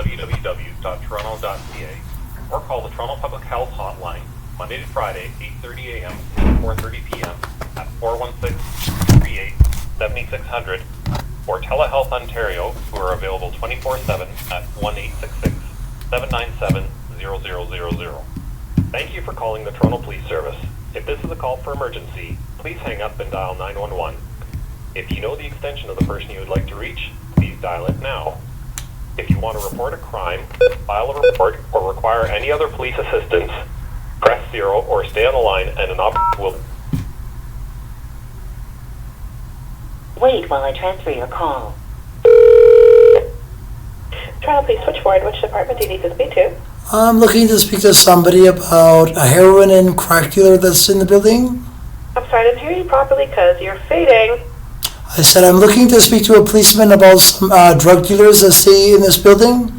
www.toronto.ca or call the Toronto Public Health Hotline Monday to Friday, 8:30 a.m. to 4:30 p.m. at 416-338-7600 or Telehealth Ontario, who are available 24/7 at 1-866-797-0000. Thank you for calling the Toronto Police Service. If this is a call for emergency, please hang up and dial 911. If you know the extension of the person you would like to reach, please dial it now. If you want to report a crime, file a report, or require any other police assistance, press 0 or stay on the line and an operator will... Wait while I transfer your call. Toronto Police Switchboard, which department do you need to speak to? I'm looking to speak to somebody about a heroin and crack dealer that's in the building. I'm sorry, I didn't hear you properly because you're fading. I said I'm looking to speak to a policeman about some drug dealers that stay in this building.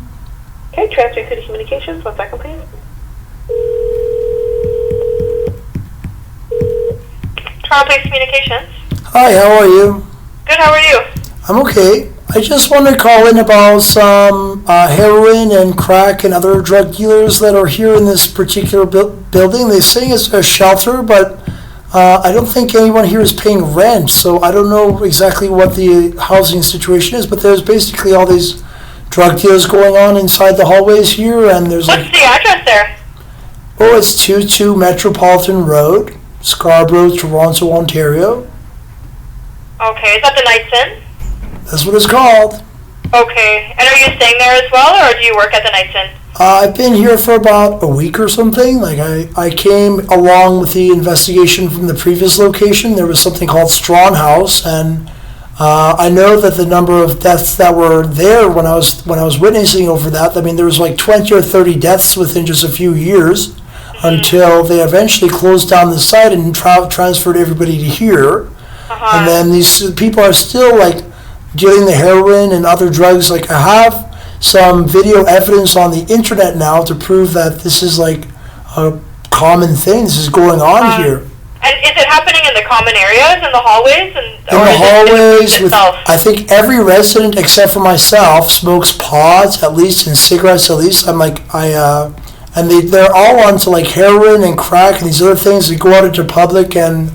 Okay, transferring to the communications. 1 second, please. Toronto Police Communications. Hi, how are you? Good, how are you? I'm okay. I just want to call in about some heroin and crack and other drug dealers that are here in this particular building. They say it's a shelter, but I don't think anyone here is paying rent, so I don't know exactly what the housing situation is, but there's basically all these drug deals going on inside the hallways here, and there's What's the address there? it's 22 Metropolitan Road, Scarborough, Toronto, Ontario. Okay, is that the Knights Inn? That's what it's called. Okay, and are you staying there as well, or do you work at the Knights Inn? I've been here for about a week or something. Like I came along with the investigation from the previous location. There was something called Strawn House, and I know that the number of deaths that were there when I was witnessing over that. I mean, there was like 20 or 30 deaths within just a few years, until they eventually closed down the site and transferred everybody to here. And then these people are still like dealing the heroin and other drugs. Like I have some video evidence on the internet now to prove that this is like a common thing. This is going on here. And is it happening in the common areas, in the hallways? In the hallways, I think every resident except for myself smokes pods, at least, and cigarettes, at least. I'm like, and they're all onto like heroin and crack and these other things. They go out into public and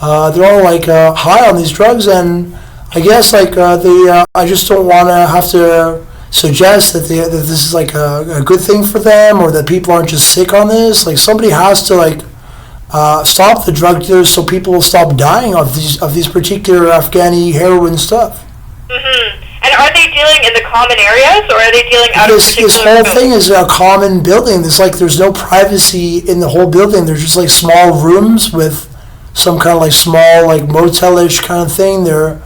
they're all like high on these drugs. And I guess like I just don't want to have to suggest that this is like a good thing for them, or that people aren't just sick on this. Like somebody has to like stop the drug dealers so people will stop dying of these particular Afghani heroin stuff. And are they dealing in the common areas, or are they dealing out of particular This whole thing is a common building. There's no privacy in the whole building. There's just like small rooms with some kind of like small like motel-ish kind of thing. I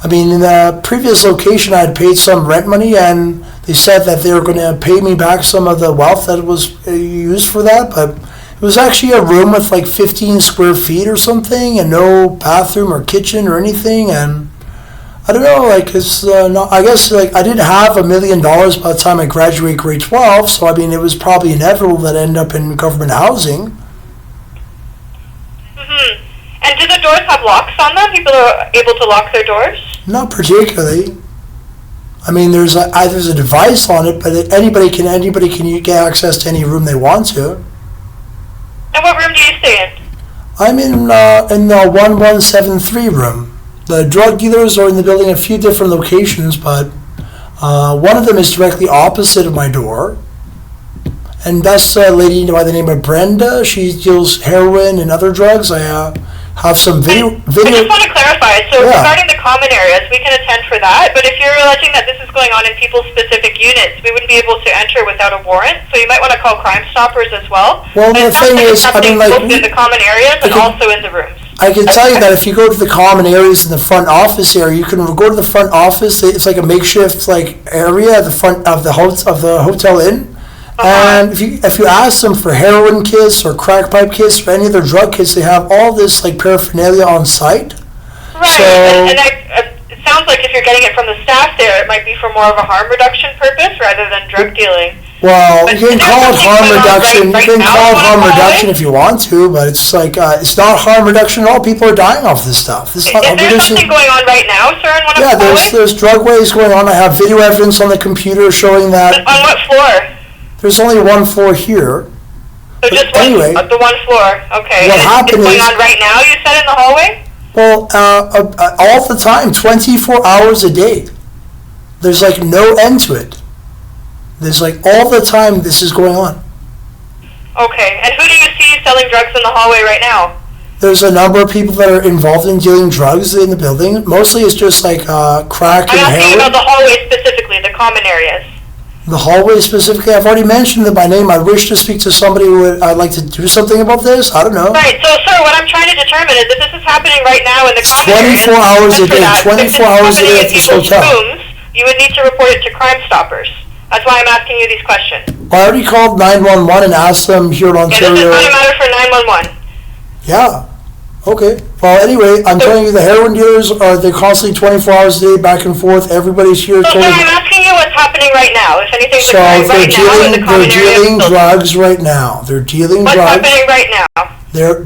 mean, in the previous location, I had paid some rent money, and they said that they were going to pay me back some of the wealth that was used for that. But it was actually a room with like 15 square feet or something, and no bathroom or kitchen or anything. And I don't know, like it's not. I guess like I didn't have $1 million by the time I graduated grade 12, so I mean it was probably inevitable that I end up in government housing. And do the doors have locks on them? People are able to lock their doors? Not particularly. I mean, there's a device on it, but anybody can get access to any room they want to. And what room do you stay in? I'm in the 1173 room. The drug dealers are in the building at a few different locations, but one of them is directly opposite of my door. And that's a lady by the name of Brenda. She deals heroin and other drugs. I have some video. I just want to clarify. So regarding the common areas, we can attend for that. But if you're alleging that this is going on in people's specific units, we wouldn't be able to enter without a warrant. So you might want to call Crime Stoppers as well. Well, the thing is, I mean, like both in the common areas and also in the rooms. I can tell you that if you go to the common areas in the front office area, you can go to the front office. It's like a makeshift like area at the front of the hotel inn. And if you ask them for heroin kits or crack pipe kits or any other drug kits, they have all this like paraphernalia on site. Right, so, and it sounds like if you're getting it from the staff there, it might be for more of a harm reduction purpose rather than drug dealing. Well, But you can there's call it something harm going on reduction. right You can now call it on harm the reduction hallway? if you want to, but it's like it's not harm reduction at all. People are dying off this stuff. This Is there something going on right now, sir, in one of yeah, the hallways? there's drug waves going on. I have video evidence on the computer showing that On what floor? there's only one floor here. So just anyway, the one floor, okay. what And happened it's going is- on right now, you said, in the hallway? Well, all the time, 24 hours a day. There's like no end to it. There's like all the time this is going on. Okay, and who do you see selling drugs in the hallway right now? There's a number of people that are involved in dealing drugs in the building. Mostly it's just like crack I'm and asking heroin. about the hallway specifically, the common areas. The hallway specifically, I've already mentioned them by name. I wish to speak to somebody who would, I'd like to do something about this. I don't know. Right, so sir, what I'm trying to determine is if this is happening right now in the It's common areas. 24 hours a and for day, that, 24 if it's hours a day happening at in this people's hotel. rooms, you would need to report it to Crime Stoppers. That's why I'm asking you these questions. I already called 911 and asked them here in Okay, this is Ontario. not a matter for 911. Yeah. Okay. Well, anyway, I'm telling you, the heroin dealers they're constantly 24 hours a day, back and forth. Everybody's here. So sir, totally- I'm asking you what's happening right now. If anything's So occurring they're right now in the dealing, common they're areas. dealing drugs right now. They're dealing What's drugs. happening right now? They're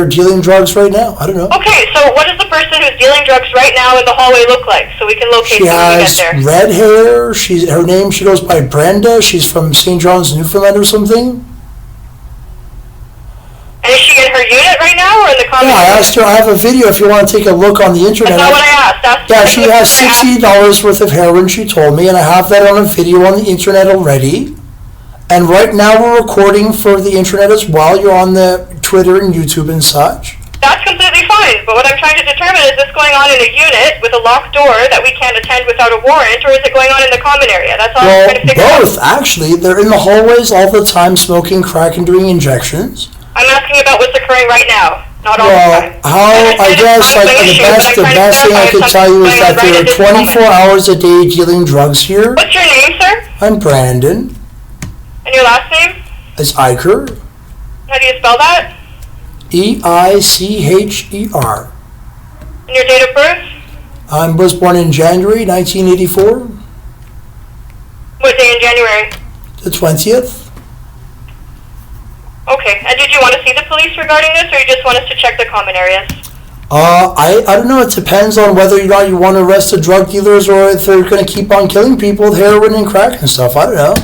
dealing drugs right now. I don't know. Okay, so what does the person who's dealing drugs right now in the hallway look like, so we can locate She them when we has get there? red hair. She goes by Brenda. She's from St. John's, Newfoundland or something. And is she in her unit right now, or in the common Yeah, I area? asked her. I have a video if you want to take a look on the internet. That's not what I asked. Yeah, she has I asked- $60 worth of heroin, she told me, and I have that on a video on the internet already. And right now we're recording for the internet as well. You're on the Twitter and YouTube and such. That's completely fine, but what I'm trying to determine is this going on in a unit with a locked door that we can't attend without a warrant, or is it going on in the common area? That's all I'm Well, trying to figure out. both, actually. They're in the hallways all the time smoking crack and doing injections. I'm asking about what's occurring right now, not all the Well, time. how, I guess, like, the best thing I could tell you is that there are 24 hours a day dealing drugs here. What's your name, sir? I'm Brandon. And your last name? It's Eicher. How do you spell that? Eicher. And your date of birth? I was born in January 1984, What day in January? the 20th. Okay, and did you want to see the police regarding this, or you just want us to check the common areas? I don't know. It depends on whether or not you want to arrest the drug dealers or if they're going to keep on killing people with heroin and crack and stuff. I don't know.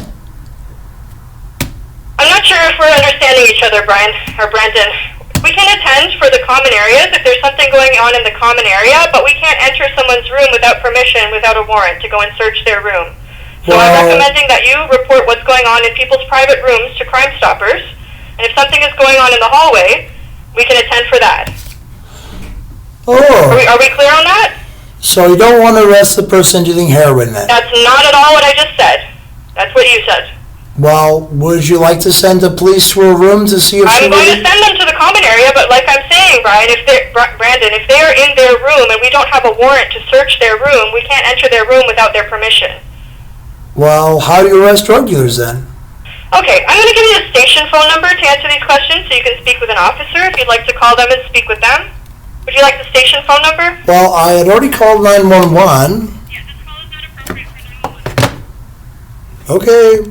I'm not sure if we're understanding each other, Brian, or Brandon. We can attend for the common areas if there's something going on in the common area, but we can't enter someone's room without permission, without a warrant, to go and search their room. So I'm Well- recommending that you report what's going on in people's private rooms to Crime Stoppers, and if something is going on in the hallway, we can attend for that. Oh, Are we clear on that? so you don't want to arrest the person dealing heroin then? That's not at all what I just said. That's what you said. Well, would you like to send the police to a room to see if she I'm going to really... send them to the common area, but like I'm saying, Brian, Brandon, if they are in their room and we don't have a warrant to search their room, we can't enter their room without their permission. Well, how do you arrest drug dealers then? Okay, I'm going to give you the station phone number to answer these questions so you can speak with an officer if you'd like to call them and speak with them. Would you like the station phone number? Well, I had already called 911. Yeah, this call is not appropriate for 911. Okay.